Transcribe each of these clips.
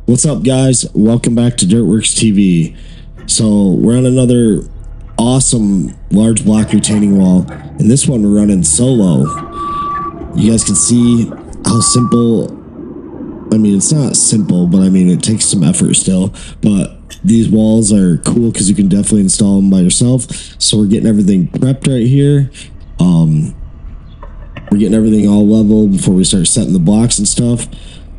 What's up, guys? Welcome back to Dirtworks TV. So we're on another awesome large block retaining wall, and this one we're running solo. You guys can see how simple, I mean, it's not simple, but I mean, it takes some effort still, but these walls are cool because you can definitely install them by yourself. So we're getting everything prepped right here. We're getting everything all level before we start setting the blocks and stuff.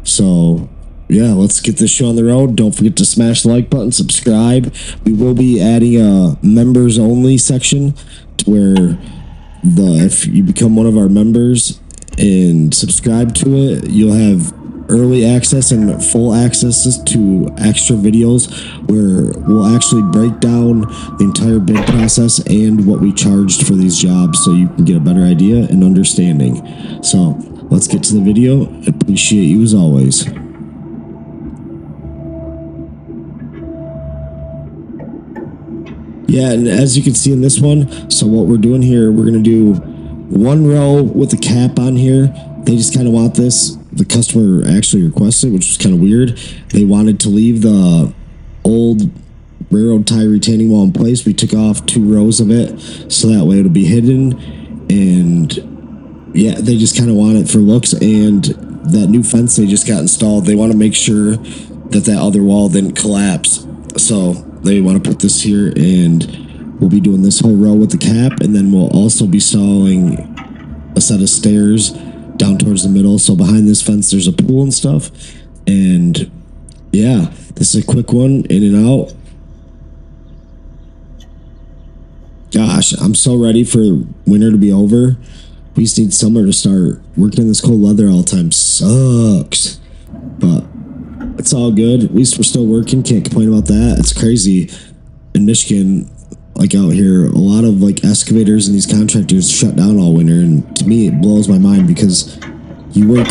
So yeah, let's get this show on the road. Don't forget to smash the like button, subscribe. We will be adding a members only section to where if you become one of our members and subscribe to it, you'll have early access and full access to extra videos where we'll actually break down the entire bid process and what we charged for these jobs so you can get a better idea and understanding. So let's get to the video. Appreciate you as always. Yeah, and as you can see in this one, so what we're doing here, we're going to do one row with a cap on here. They just kind of want this. The customer actually requested, which was kind of weird. They wanted to leave the old railroad tie retaining wall in place. We took off 2 rows of it, so that way it'll be hidden. And yeah, they just kind of want it for looks. And that new fence they just got installed, they want to make sure that that other wall didn't collapse. So they want to put this here, and we'll be doing this whole row with the cap, and then we'll also be installing a set of stairs down towards the middle. So behind this fence there's a pool and stuff. And yeah, this is a quick one, in and out. Gosh, I'm so ready for winter to be over. We just need summer to start. Working in this cold weather all the time sucks, but it's all good. At least we're still working. Can't complain about that. It's crazy in Michigan, like out here, a lot of like excavators and these contractors shut down all winter, and to me it blows my mind because you work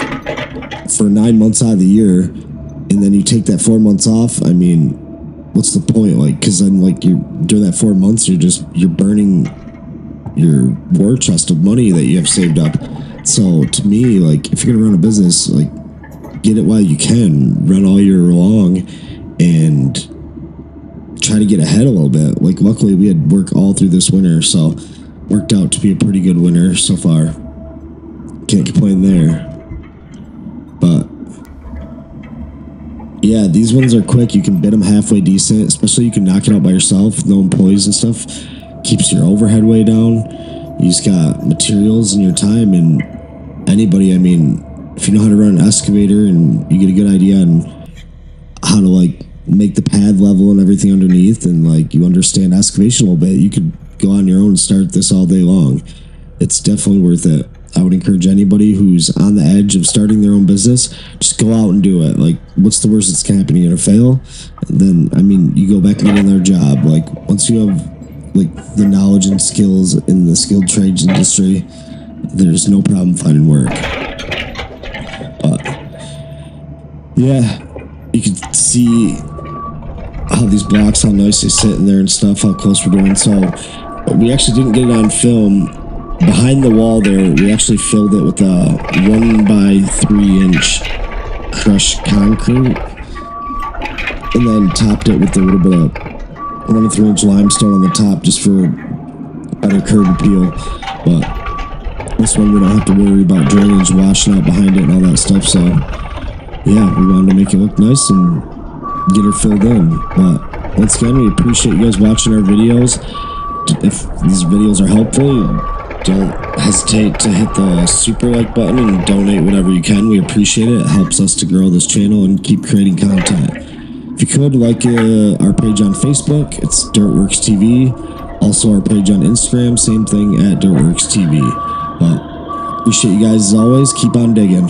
for 9 months out of the year and then you take that 4 months off. I mean, what's the point? Like, because then like you during that 4 months you're burning your war chest of money that you have saved up. So to me, like, if you're gonna run a business, like, get it while you can, run all year long, and try to get ahead a little bit. Like, luckily we had work all through this winter, so worked out to be a pretty good winter so far. Can't complain there. But yeah, these ones are quick. You can bid them halfway decent, especially you can knock it out by yourself, no employees and stuff. Keeps your overhead way down. You just got materials and your time, and anybody, I mean, if you know how to run an excavator and you get a good idea on how to like make the pad level and everything underneath, and like you understand excavation a little bit, you could go on your own and start this all day long. It's definitely worth it. I would encourage anybody who's on the edge of starting their own business, just go out and do it. Like, what's the worst that's gonna happen? You're gonna fail, and then I mean, you go back and get another job. Like, once you have like the knowledge and skills in the skilled trades industry, there's no problem finding work. But yeah, you can see how these blocks, how nice they sit in there and stuff, how close we're doing. So we actually didn't get it on film. Behind the wall there, we actually filled it with a 1x3 crushed concrete, and then topped it with a little bit of 1x3 limestone on the top just for better curb appeal. But this one we don't have to worry about drainage washing out behind it and all that stuff. So yeah, we wanted to make it look nice and get her filled in. But once again, we appreciate you guys watching our videos. If these videos are helpful, don't hesitate to hit the super like button and donate whatever you can. We appreciate it. It helps us to grow this channel and keep creating content. If you could, like our page on Facebook, it's Dirtworks TV. Also our page on Instagram, same thing at Dirtworks TV. But appreciate you guys as always. Keep on digging.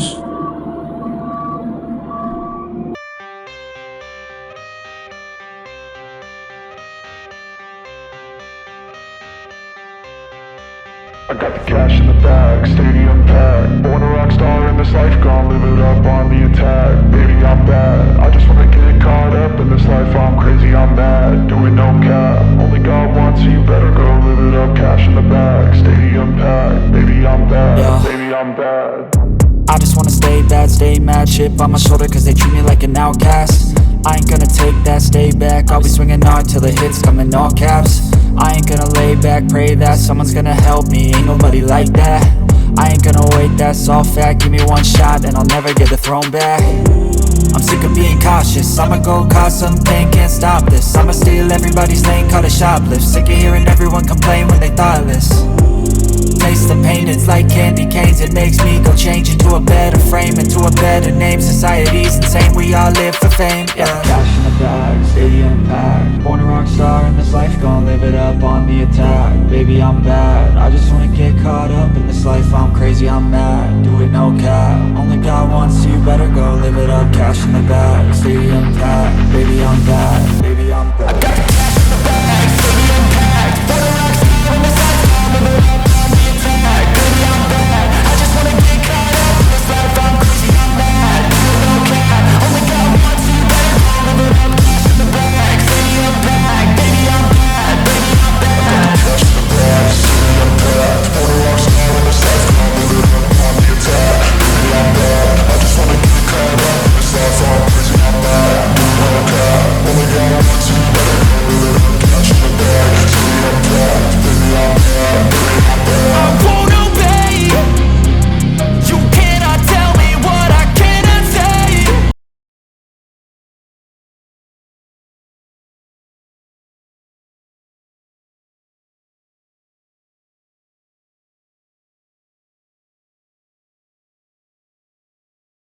I got the cash in the bag, stadium packed. Born a rock star in this life, gone live it up on the attack. Baby, I'm bad, I just wanna get caught up in this life. I'm crazy, I'm mad, doing no cap. Only God wants, so you better go live it up. Cash in the bag, stadium packed. Baby, I'm bad, baby, I'm bad. I just wanna stay bad, stay mad, chip on my shoulder cause they treat me like an outcast. I ain't gonna take that, stay back. I'll be swinging hard till the hits come in all caps. I ain't gonna lay back, pray that someone's gonna help me. Ain't nobody like that. I ain't gonna wait, that's all fact. Give me one shot and I'll never get the throne back. I'm sick of being cautious. I'ma go cause something, can't stop this. I'ma steal everybody's lane, call it shoplift. Sick of hearing everyone complain when they thoughtless. Taste the pain, it's like candy canes. It makes me go change into a better frame, into a better name. Society's insane, we all live for fame, yeah. Cash in the bag, stadium packed. Born a rock star in this life, gon' live it up on the attack. Baby, I'm bad, I just wanna get caught up in this life. I'm crazy, I'm mad, do it no cap. Only got one, so you better go live it up. Cash in the bag, stadium packed. Baby, I'm bad,